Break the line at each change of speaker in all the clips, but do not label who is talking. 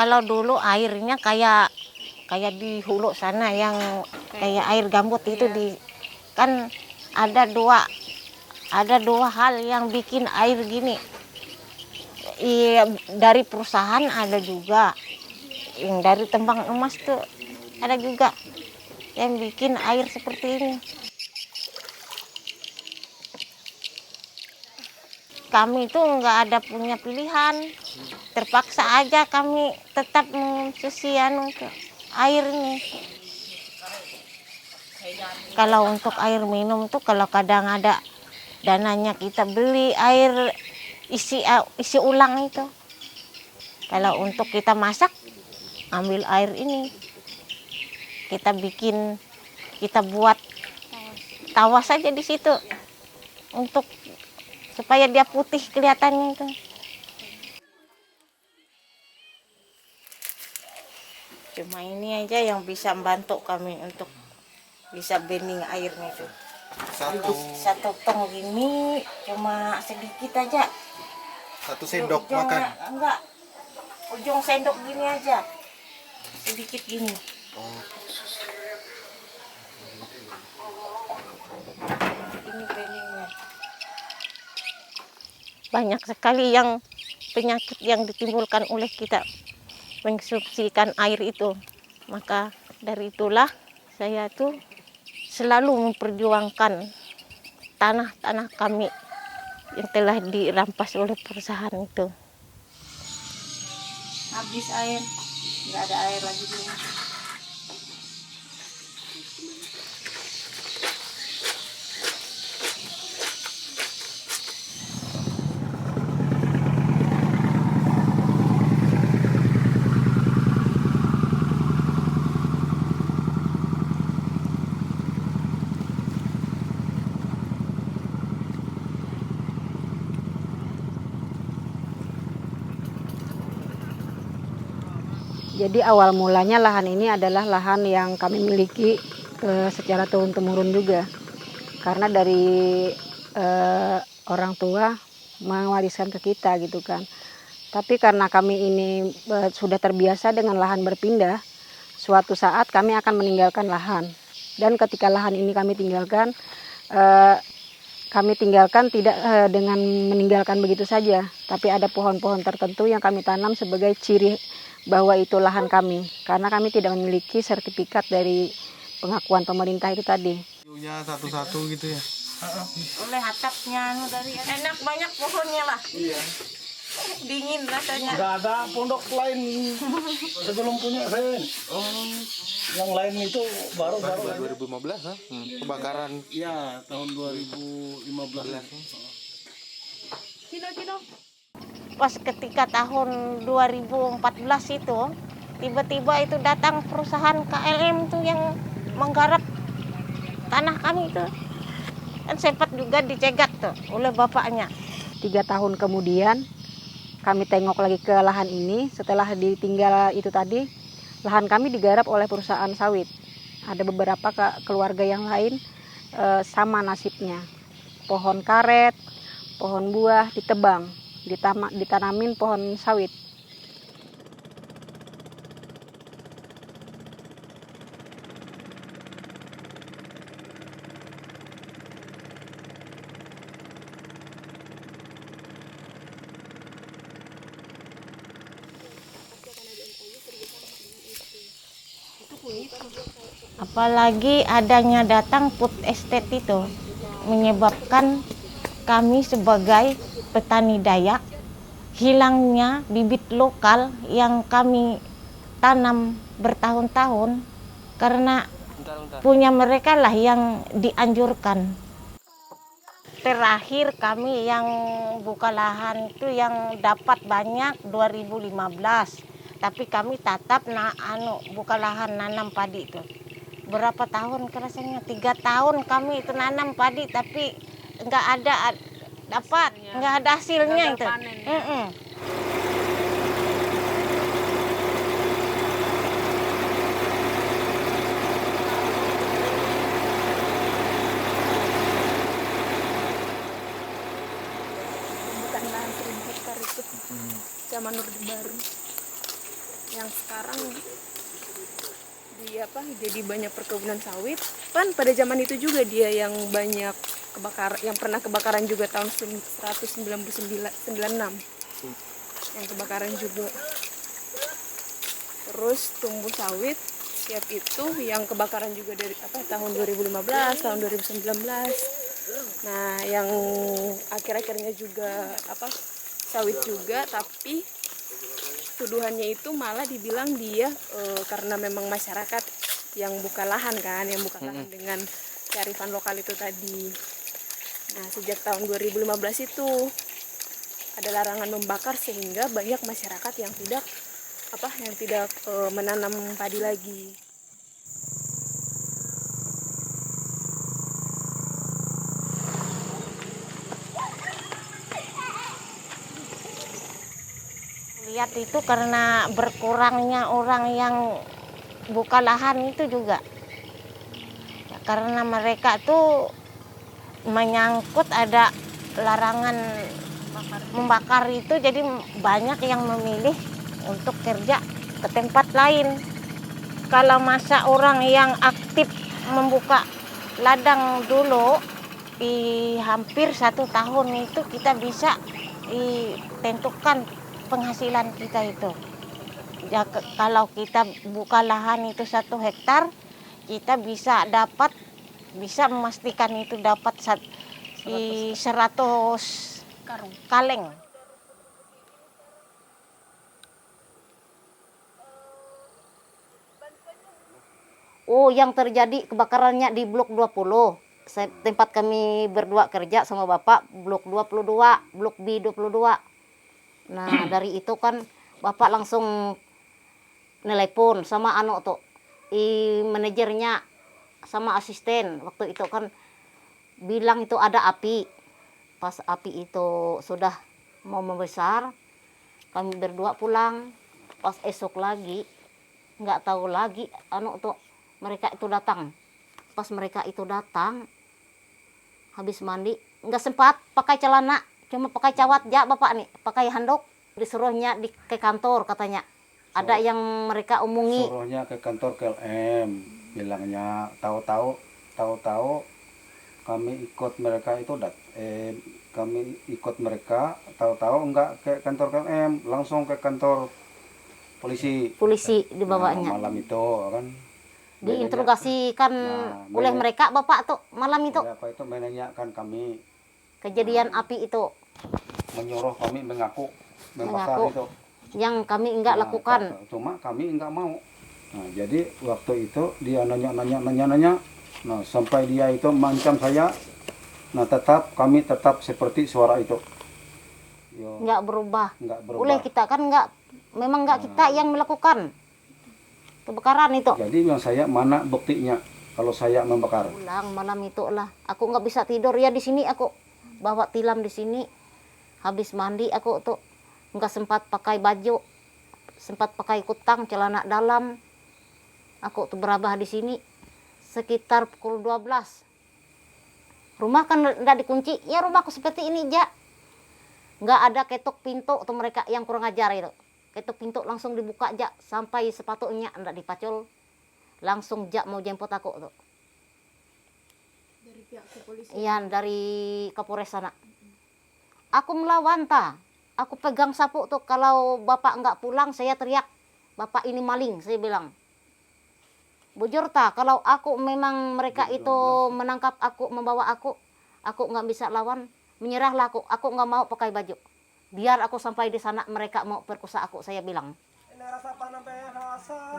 kalau dulu airnya kayak di hulu sana yang kayak air gambut itu kan ada dua hal yang bikin air gini. Iya, dari perusahaan ada juga, yang dari tambang emas tuh ada juga yang bikin air seperti ini. Kami itu nggak ada punya pilihan, terpaksa aja kami tetap mengonsumsi air ini. Kalau untuk air minum tuh kalau kadang ada dananya kita beli air isi ulang itu. Kalau untuk kita masak, ambil air ini. Kita buat tawas saja di situ untuk supaya dia putih kelihatannya itu. Cuma ini aja yang bisa membantu kami untuk bisa bening airnya itu. Satu tong gini cuma sedikit aja.
Satu sendok makan?
Enggak, ujung sendok gini aja, sedikit gini. Ini beningnya. Banyak sekali yang penyakit yang ditimbulkan oleh kita mengkonsumsikan air itu. Maka dari itulah saya tuh selalu memperjuangkan tanah-tanah kami yang telah dirampas oleh perusahaan itu. Habis air, nggak ada air lagi di rumah.
Jadi awal mulanya lahan ini adalah lahan yang kami miliki secara turun-temurun juga. Karena dari orang tua mewariskan ke kita gitu kan. Tapi karena kami ini sudah terbiasa dengan lahan berpindah, suatu saat kami akan meninggalkan lahan. Dan ketika lahan ini kami tinggalkan tidak dengan meninggalkan begitu saja. Tapi ada pohon-pohon tertentu yang kami tanam sebagai ciri bahwa itu lahan kami, karena kami tidak memiliki sertifikat dari pengakuan pemerintah itu tadi.
View-nya satu-satu gitu ya?
Oleh atapnya dari enak banyak pohonnya lah.
Iya.
Dingin rasanya.
Nggak ada pondok lain sebelum punya saya. Yang lain itu baru
2015 ha? Kebakaran.
Ya, tahun 2015.
Pas ketika tahun 2014 itu, tiba-tiba itu datang perusahaan KLM tuh yang menggarap tanah kami itu. Dan sempat juga dicegat tuh oleh bapaknya.
3 tahun kemudian kami tengok lagi ke lahan ini, setelah ditinggal itu tadi, lahan kami digarap oleh perusahaan sawit. Ada beberapa keluarga yang lain sama nasibnya. Pohon karet, pohon buah ditebang, ditanamin pohon sawit.
Apalagi adanya datang food estate itu menyebabkan kami sebagai petani Dayak hilangnya bibit lokal yang kami tanam bertahun-tahun karena punya mereka lah yang dianjurkan. Terakhir kami yang buka lahan itu yang dapat banyak 2015. Tapi kami tetap buka lahan nanam padi itu. Berapa tahun rasanya? 3 tahun kami itu nanam padi tapi nggak ada dapat, nggak ada hasilnya itu.
Bukan lahan 1000 hektar itu zaman Orde Baru. yang sekarang jadi banyak perkebunan sawit. Kan pada zaman itu juga dia yang banyak yang pernah kebakaran juga tahun 1996 yang kebakaran juga. Terus tumbuh sawit siap itu yang kebakaran juga dari tahun 2015, tahun 2019. Nah, yang akhir-akhirnya juga sawit juga, tapi tuduhannya itu malah dibilang dia karena memang masyarakat yang buka lahan kan, yang buka lahan dengan kearifan lokal itu tadi. Nah, sejak tahun 2015 itu ada larangan membakar sehingga banyak masyarakat yang tidak menanam padi lagi.
Lihat itu karena berkurangnya orang yang buka lahan itu juga. Karena mereka tuh menyangkut ada larangan membakar itu, jadi banyak yang memilih untuk kerja ke tempat lain. Kalau masa orang yang aktif membuka ladang dulu di hampir 1 tahun itu kita bisa ditentukan penghasilan kita itu. Ya, kalau kita buka lahan itu 1 hektar, kita bisa memastikan itu dapat 100 kaleng.
Oh, yang terjadi kebakarannya di blok 20. Tempat kami berdua kerja sama Bapak, blok 22, blok B 22. Nah, dari itu kan Bapak langsung nelpon sama manajernya sama asisten. Waktu itu kan bilang itu ada api. Pas api itu sudah mau membesar, kami berdua pulang. Pas esok lagi, nggak tahu lagi mereka itu datang. Pas mereka itu datang, habis mandi, nggak sempat pakai celana, cuma pakai cawat ya Bapak nih, pakai handuk. Disuruhnya ke kantor katanya. Ada yang mereka omongi.
Suruhnya ke kantor KLM, bilangnya tahu-tahu kami ikut mereka itu tahu-tahu enggak ke kantor KLM, langsung ke kantor polisi
dibawanya.
Nah, malam itu kan
diinterogasikan oleh mereka Bapak tuh malam itu.
Apa itu menanyakan kami
kejadian api itu,
menyuruh kami membakar itu
yang kami enggak lakukan.
Cuma kami enggak mau. Nah, jadi waktu itu dia nanya. Nah, sampai dia itu mengancam saya. Nah, kami tetap seperti suara itu.
Enggak berubah. Oleh kita kan memang enggak kita yang melakukan kebakaran itu.
Jadi yang saya mana buktinya kalau saya membakar?
Pulang malam itu lah. Aku nggak bisa tidur ya di sini. Aku bawa tilam di sini. Habis mandi aku tuh nggak sempat pakai baju, sempat pakai kutang, celana dalam. Aku tuh berabah di sini sekitar pukul 12. Rumah kan nggak dikunci. Ya rumahku seperti ini ja. Nggak ada ketok pintu tuh mereka yang kurang ajar itu. Ketuk pintu langsung dibuka jak sampai sepatunya enggak dipacul, langsung jak mau jemput aku tuh.
Dari pihak kepolisian?
Iya, dari Kapolres sana. Aku melawan aku pegang sapu tuh, kalau Bapak enggak pulang saya teriak, Bapak ini maling, saya bilang. Bujur kalau aku memang mereka itu menangkap aku, membawa aku enggak bisa lawan, menyerahlah aku enggak mau pakai baju. Biar aku sampai di sana mereka mau perkosa aku, saya bilang.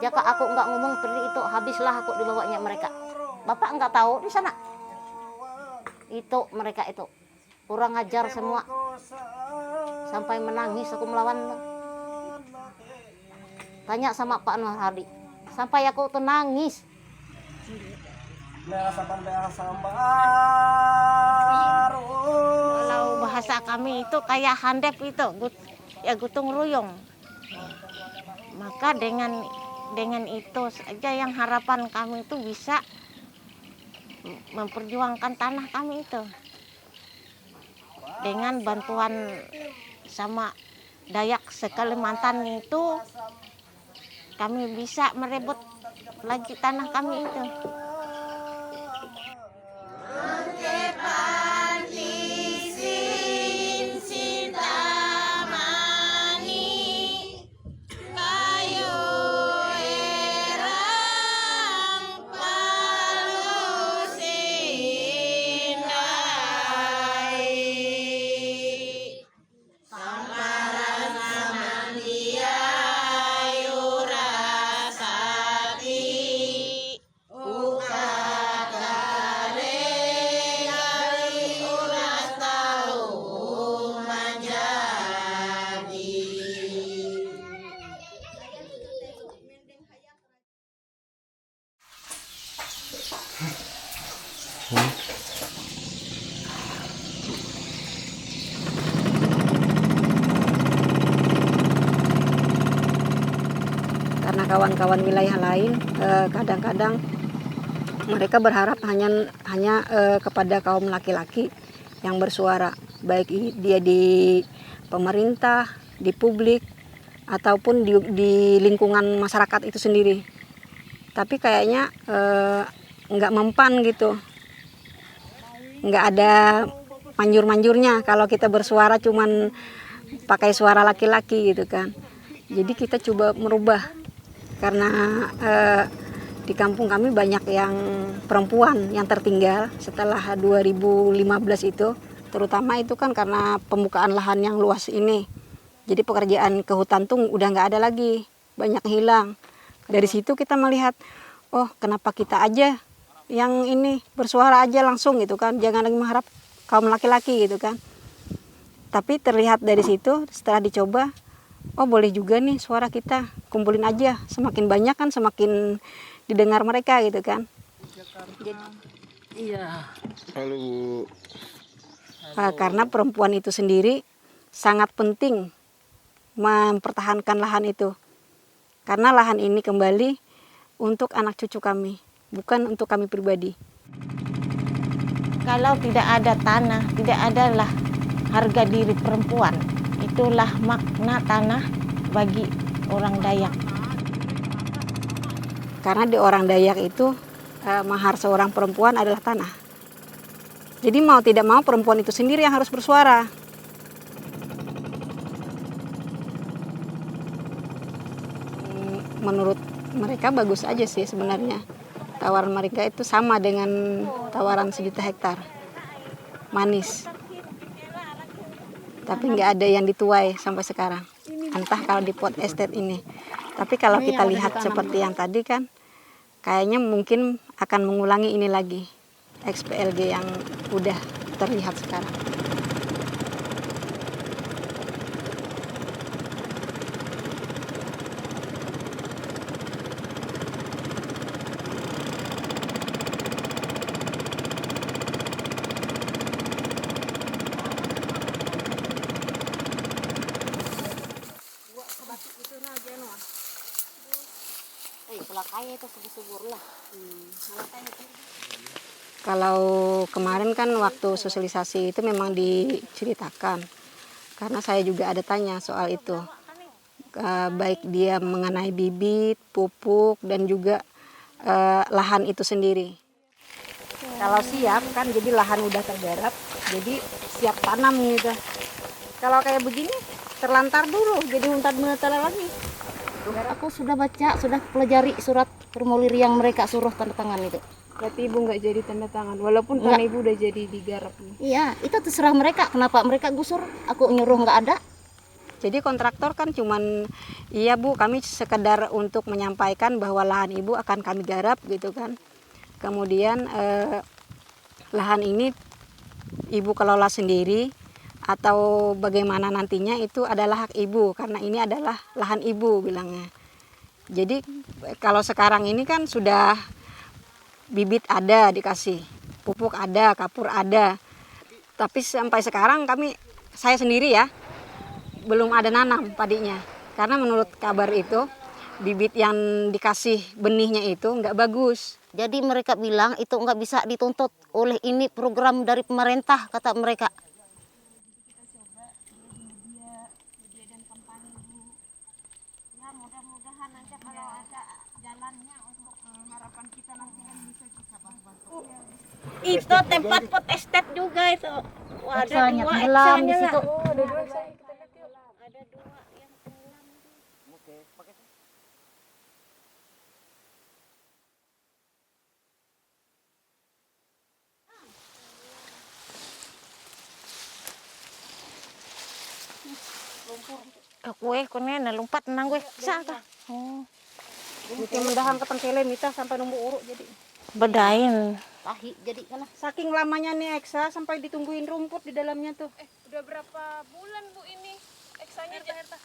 Jika aku enggak ngomong seperti itu, habislah aku dibawanya mereka. Bapak enggak tahu di sana. Itu mereka itu kurang ajar semua. Sampai menangis aku melawan. Tanya sama Pak Nur Hadi. Sampai aku tuh nangis.
Kalau bahasa kami itu kayak handep itu, gotong royong. Maka dengan itu saja yang harapan kami itu bisa memperjuangkan tanah kami itu. Dengan bantuan sama Dayak se-Kalimantan itu kami bisa merebut lagi tanah kami itu.
Karena kawan-kawan wilayah lain kadang-kadang mereka berharap hanya kepada kaum laki-laki yang bersuara, baik dia di pemerintah, di publik, ataupun di lingkungan masyarakat itu sendiri. Tapi kayaknya nggak mempan gitu, nggak ada manjur-manjurnya kalau kita bersuara cuman pakai suara laki-laki gitu kan. Jadi kita coba merubah, karena di kampung kami banyak yang perempuan yang tertinggal setelah 2015 itu, terutama itu kan karena pembukaan lahan yang luas ini. Jadi pekerjaan ke hutan tuh udah nggak ada lagi, banyak hilang. Dari situ kita melihat, oh kenapa kita aja yang ini bersuara aja langsung gitu kan, jangan lagi mengharap kaum laki-laki gitu kan. Tapi terlihat dari situ setelah dicoba, oh boleh juga nih suara kita, kumpulin aja, semakin banyak kan semakin didengar mereka gitu kan.
Lalu
Karena perempuan itu sendiri sangat penting mempertahankan lahan itu, karena lahan ini kembali untuk anak cucu kami, bukan untuk kami pribadi.
Kalau tidak ada tanah, tidak adalah harga diri perempuan. Itulah makna tanah bagi orang Dayak.
Karena di orang Dayak itu mahar seorang perempuan adalah tanah. Jadi mau tidak mau perempuan itu sendiri yang harus bersuara. Menurut mereka bagus aja sih sebenarnya. Tawaran mereka itu sama dengan tawaran 1 juta hektar. Manis. Tapi nggak ada yang dituai sampai sekarang. Entah kalau di pot estate ini. Tapi kalau kita lihat seperti yang tadi kan, kayaknya mungkin akan mengulangi ini lagi. XPLG yang udah terlihat sekarang. Kalau kemarin kan waktu sosialisasi itu memang diceritakan, karena saya juga ada tanya soal itu, baik dia mengenai bibit, pupuk, dan juga lahan itu sendiri. Kalau siap kan jadi lahan udah tergarap, jadi siap tanam gitu. Kalau kayak begini terlantar dulu, jadi untar-untar lagi.
Aku sudah baca, sudah pelajari surat formulir yang mereka suruh tanda tangan itu.
Berarti ibu nggak jadi tanda tangan, walaupun tanah ibu udah jadi digarap nih.
Iya, itu terserah mereka. Kenapa mereka gusur? Aku nyuruh nggak ada.
Jadi kontraktor kan cuman, iya Bu, kami sekedar untuk menyampaikan bahwa lahan ibu akan kami garap gitu kan. Kemudian lahan ini ibu kelola sendiri atau bagaimana nantinya itu adalah hak ibu, karena ini adalah lahan ibu bilangnya. Jadi kalau sekarang ini kan sudah bibit ada dikasih, pupuk ada, kapur ada. Tapi sampai sekarang saya sendiri ya, belum ada nanam padinya. Karena menurut kabar itu, bibit yang dikasih benihnya itu nggak bagus.
Jadi mereka bilang itu nggak bisa dituntut oleh ini program dari pemerintah, kata mereka.
mudah-mudahan nanti kalau ada jalannya untuk harapan kita nanti kan bisa bantu. Itu tempat potestet juga itu. Wah, ada
Eksanya
dua
tenggelam di
eksanya
situ.
lah.
Oh, ada dua saya kita lihat yuk.
Ada dua yang tenggelam. Kue kone nalumpat nang gue saka. Oh,
Mungkin mendahan ke tengkele mita sampai numbu uruk jadi.
bedain.
Tahi jadi kan.
Saking lamanya nih Eksa sampai ditungguin rumput di dalamnya tuh.
Udah berapa bulan Bu ini eksanya Herta?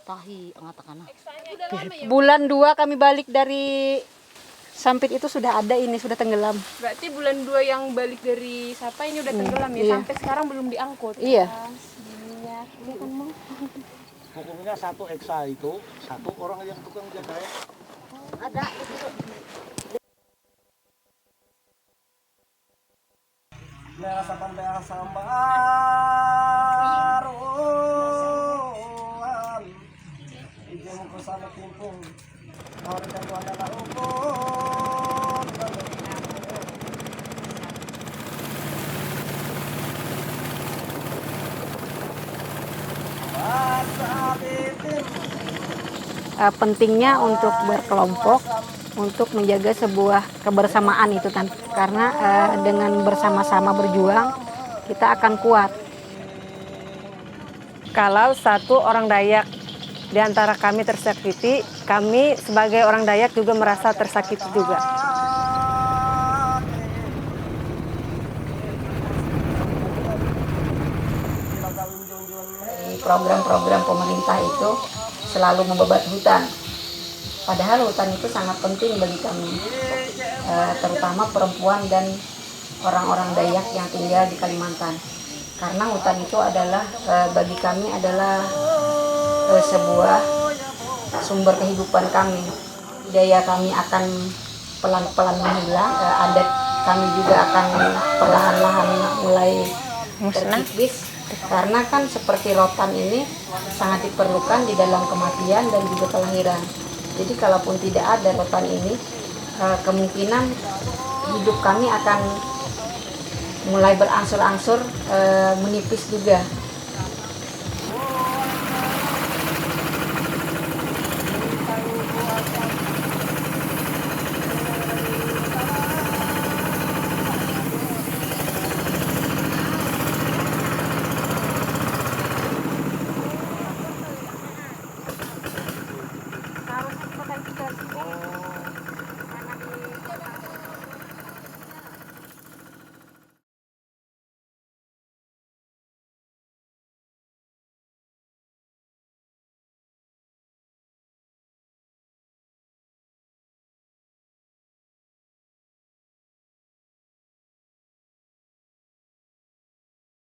Tahi ngatakan.
Eksanya udah lama ya?
Bulan 2 kami balik dari Sampit itu sudah ada ini, sudah tenggelam.
Berarti bulan 2 yang balik dari Sapa ini udah tenggelam ya?
Iya.
Sampai sekarang belum diangkut.
Iya.
Iya, iya kan Mang?
Pokoknya satu eksa itu satu orang yang tukang jaga ya.
Ada itu.
Merasa pantai sambaruan ijem ko sana timpung hari dan adalah ukun
Pentingnya untuk berkelompok untuk menjaga sebuah kebersamaan itu kan, karena dengan bersama-sama berjuang kita akan kuat.
Kalau satu orang Dayak di antara kami tersakiti, kami sebagai orang Dayak juga merasa tersakiti juga.
Program-program pemerintah itu selalu membabat hutan. Padahal hutan itu sangat penting bagi kami, terutama perempuan dan orang-orang Dayak yang tinggal di Kalimantan. Karena hutan itu adalah bagi kami adalah sebuah sumber kehidupan kami. Budaya kami akan pelan-pelan menghilang, adat kami juga akan perlahan-lahan mulai terkikis. Karena kan seperti rotan ini sangat diperlukan di dalam kematian dan juga kelahiran. Jadi kalaupun tidak ada rotan ini, kemungkinan hidup kami akan mulai berangsur-angsur menipis juga.